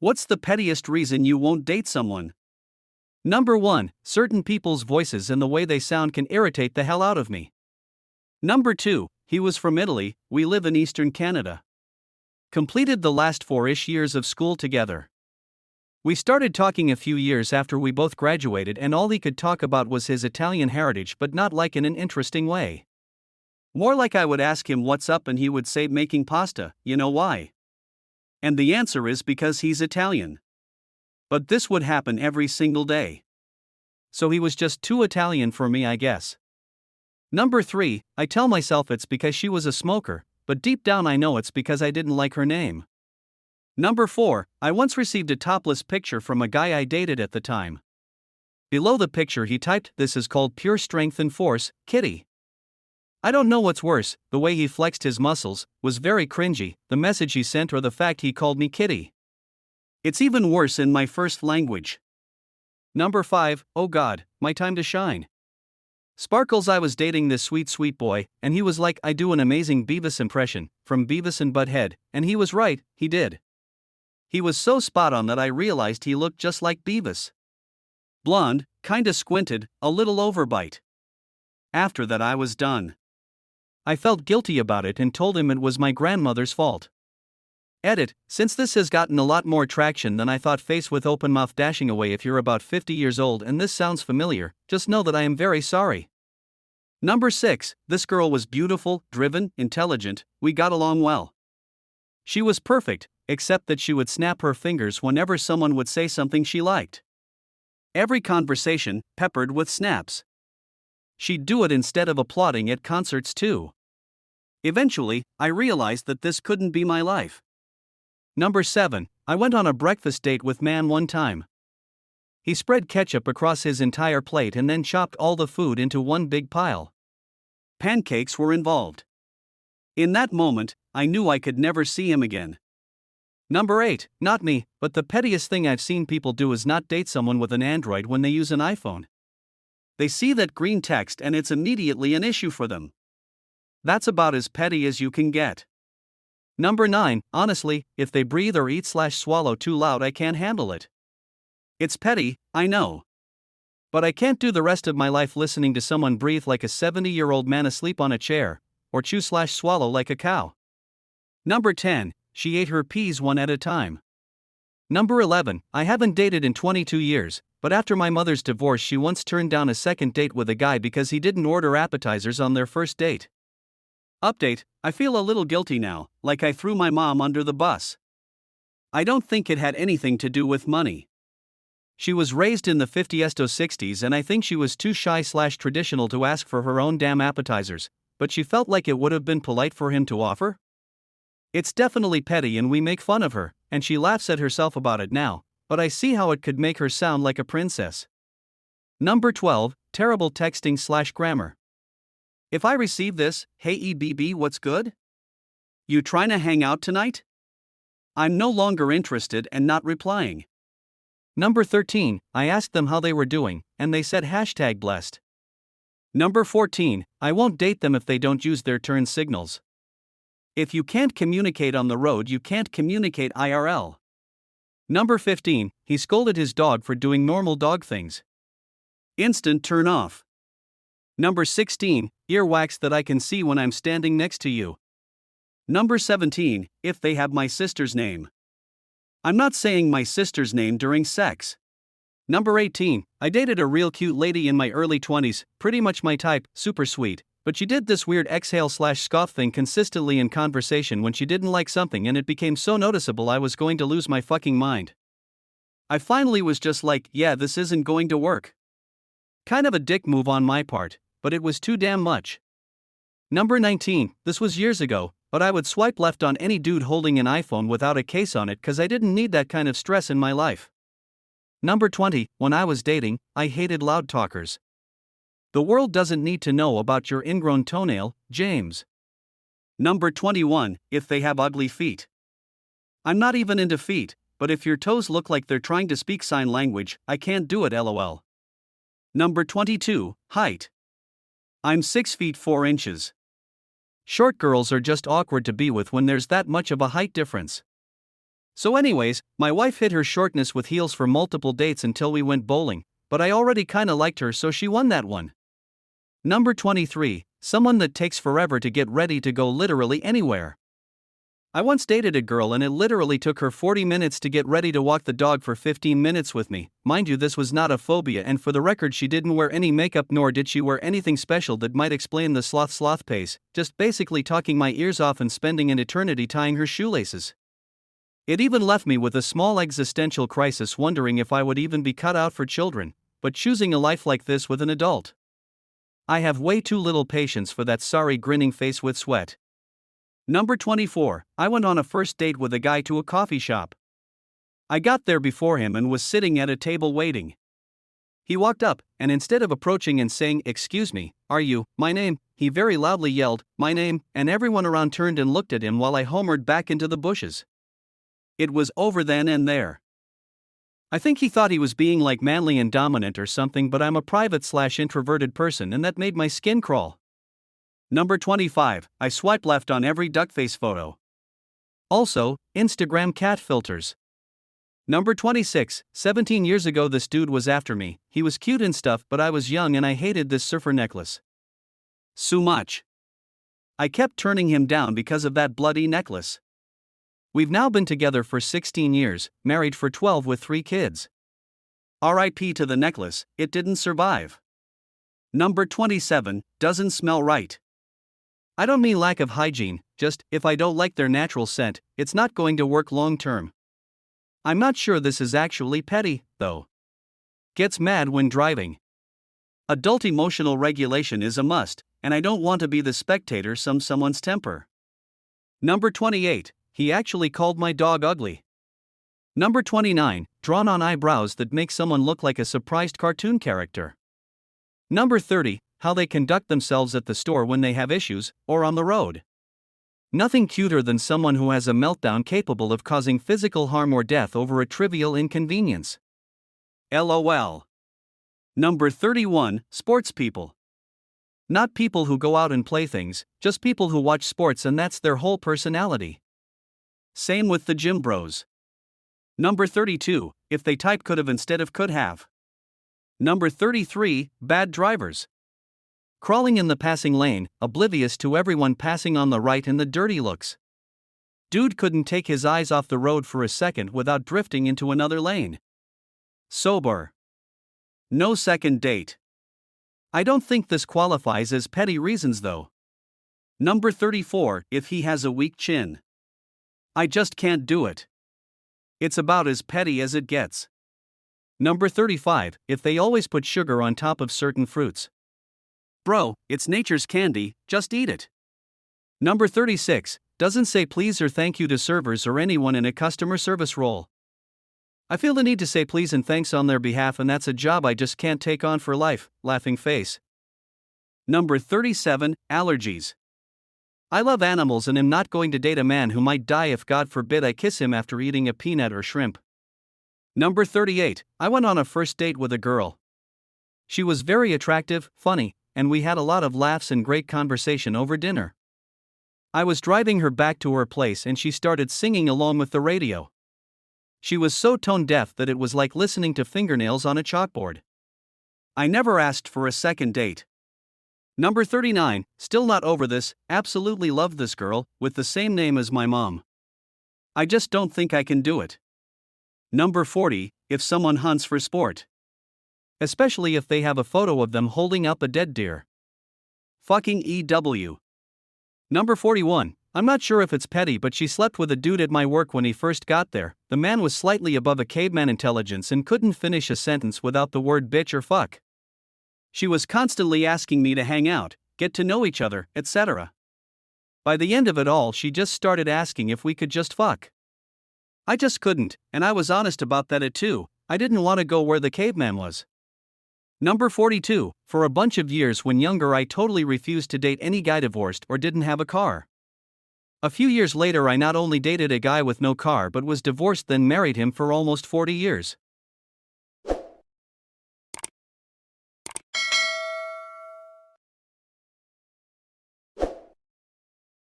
What's the pettiest reason you won't date someone? Number 1. Certain people's voices and the way they sound can irritate the hell out of me. Number 2. He was from Italy, we live in Eastern Canada. Completed the last 4-ish years of school together. We started talking a few years after we both graduated, and all he could talk about was his Italian heritage, but not like in an interesting way. More like I would ask him what's up and he would say making pasta, you know why? And the answer is because he's Italian. But this would happen every single day. So he was just too Italian for me, I guess. Number 3, I tell myself it's because she was a smoker, but deep down I know it's because I didn't like her name. Number 4, I once received a topless picture from a guy I dated at the time. Below the picture he typed, "This is called pure strength and force, kitty." I don't know what's worse, the way he flexed his muscles was very cringy, the message he sent, or the fact he called me kitty. It's even worse in my first language. Number 5, oh god, my time to shine. Sparkles, I was dating this sweet boy, and he was like, I do an amazing Beavis impression, from Beavis and Butthead, and he was right, he did. He was so spot on that I realized he looked just like Beavis. Blonde, kinda squinted, a little overbite. After that I was done. I felt guilty about it and told him it was my grandmother's fault. Edit, since this has gotten a lot more traction than I thought, face with open mouth dashing away. If you're about 50 years old and this sounds familiar, just know that I am very sorry. Number 6, this girl was beautiful, driven, intelligent, we got along well. She was perfect, except that she would snap her fingers whenever someone would say something she liked. Every conversation, peppered with snaps. She'd do it instead of applauding at concerts too. Eventually, I realized that this couldn't be my life. Number 7, I went on a breakfast date with man one time. He spread ketchup across his entire plate and then chopped all the food into one big pile. Pancakes were involved. In that moment, I knew I could never see him again. Number 8, not me, but the pettiest thing I've seen people do is not date someone with an Android when they use an iPhone. They see that green text and it's immediately an issue for them. That's about as petty as you can get. Number 9, honestly, if they breathe or eat/swallow too loud, I can't handle it. It's petty, I know. But I can't do the rest of my life listening to someone breathe like a 70-year-old man asleep on a chair, or chew/swallow like a cow. Number 10, she ate her peas one at a time. Number 11, I haven't dated in 22 years, but after my mother's divorce she once turned down a second date with a guy because he didn't order appetizers on their first date. Update, I feel a little guilty now, like I threw my mom under the bus. I don't think it had anything to do with money. She was raised in the 50s or 60s and I think she was too shy/traditional to ask for her own damn appetizers, but she felt like it would have been polite for him to offer. It's definitely petty and we make fun of her, and she laughs at herself about it now, but I see how it could make her sound like a princess. Number 12, terrible texting/grammar. If I receive this, "Hey EBB, what's good? You tryna hang out tonight?" I'm no longer interested and not replying. Number 13, I asked them how they were doing, and they said #blessed. Number 14, I won't date them if they don't use their turn signals. If you can't communicate on the road, you can't communicate IRL. Number 15, he scolded his dog for doing normal dog things. Instant turn off. Number 16, earwax that I can see when I'm standing next to you. Number 17, if they have my sister's name. I'm not saying my sister's name during sex. Number 18, I dated a real cute lady in my early 20s, pretty much my type, super sweet, but she did this weird exhale/scoff thing consistently in conversation when she didn't like something, and it became so noticeable I was going to lose my fucking mind. I finally was just like, yeah, this isn't going to work. Kind of a dick move on my part, but it was too damn much. Number 19, this was years ago, but I would swipe left on any dude holding an iPhone without a case on it cause I didn't need that kind of stress in my life. Number 20, when I was dating, I hated loud talkers. The world doesn't need to know about your ingrown toenail, James. Number 21, if they have ugly feet. I'm not even into feet, but if your toes look like they're trying to speak sign language, I can't do it, lol. Number 22, height. I'm 6 feet 4 inches. Short girls are just awkward to be with when there's that much of a height difference. So anyways, my wife hid her shortness with heels for multiple dates until we went bowling, but I already kinda liked her, so she won that one. Number 23, someone that takes forever to get ready to go literally anywhere. I once dated a girl and it literally took her 40 minutes to get ready to walk the dog for 15 minutes with me. Mind you, this was not a phobia, and for the record, she didn't wear any makeup nor did she wear anything special that might explain the sloth pace, just basically talking my ears off and spending an eternity tying her shoelaces. It even left me with a small existential crisis, wondering if I would even be cut out for children, but choosing a life like this with an adult. I have way too little patience for that sorry grinning face with sweat. Number 24, I went on a first date with a guy to a coffee shop. I got there before him and was sitting at a table waiting. He walked up, and instead of approaching and saying, "Excuse me, are you, my name?" he very loudly yelled, "My name," and everyone around turned and looked at him while I homered back into the bushes. It was over then and there. I think he thought he was being like manly and dominant or something, but I'm a private/introverted person and that made my skin crawl. Number 25, I swipe left on every duckface photo. Also, Instagram cat filters. Number 26, 17 years ago this dude was after me. He was cute and stuff, but I was young and I hated this surfer necklace so much. I kept turning him down because of that bloody necklace. We've now been together for 16 years, married for 12 with 3 kids. RIP to the necklace, it didn't survive. Number 27, doesn't smell right. I don't mean lack of hygiene, just, if I don't like their natural scent, it's not going to work long term. I'm not sure this is actually petty, though. Gets mad when driving. Adult emotional regulation is a must, and I don't want to be the spectator someone's temper. Number 28, he actually called my dog ugly. Number 29, drawn on eyebrows that make someone look like a surprised cartoon character. Number 30, how they conduct themselves at the store when they have issues, or on the road. Nothing cuter than someone who has a meltdown capable of causing physical harm or death over a trivial inconvenience. LOL. Number 31, sports people. Not people who go out and play things, just people who watch sports and that's their whole personality. Same with the gym bros. Number 32, if they type could've instead of could have. Number 33, bad drivers. Crawling in the passing lane, oblivious to everyone passing on the right and the dirty looks. Dude couldn't take his eyes off the road for a second without drifting into another lane. Sober. No second date. I don't think this qualifies as petty reasons though. Number 34, if he has a weak chin. I just can't do it. It's about as petty as it gets. Number 35, if they always put sugar on top of certain fruits. Bro, it's nature's candy, just eat it. Number 36, doesn't say please or thank you to servers or anyone in a customer service role. I feel the need to say please and thanks on their behalf, and that's a job I just can't take on for life, laughing face. Number 37, allergies. I love animals and am not going to date a man who might die if God forbid I kiss him after eating a peanut or shrimp. Number 38, I went on a first date with a girl. She was very attractive, funny, and we had a lot of laughs and great conversation over dinner. I was driving her back to her place and she started singing along with the radio. She was so tone deaf that it was like listening to fingernails on a chalkboard. I never asked for a second date. Number 39, still not over this, absolutely love this girl, with the same name as my mom. I just don't think I can do it. Number 40, if someone hunts for sport. Especially if they have a photo of them holding up a dead deer. Fucking EW. Number 41, I'm not sure if it's petty, but she slept with a dude at my work when he first got there. The man was slightly above a caveman intelligence and couldn't finish a sentence without the word bitch or fuck. She was constantly asking me to hang out, get to know each other, etc. By the end of it all, she just started asking if we could just fuck. I just couldn't, and I was honest about that too. I didn't want to go where the caveman was. Number 42, for a bunch of years when younger I totally refused to date any guy divorced or didn't have a car. A few years later I not only dated a guy with no car but was divorced, then married him for almost 40 years.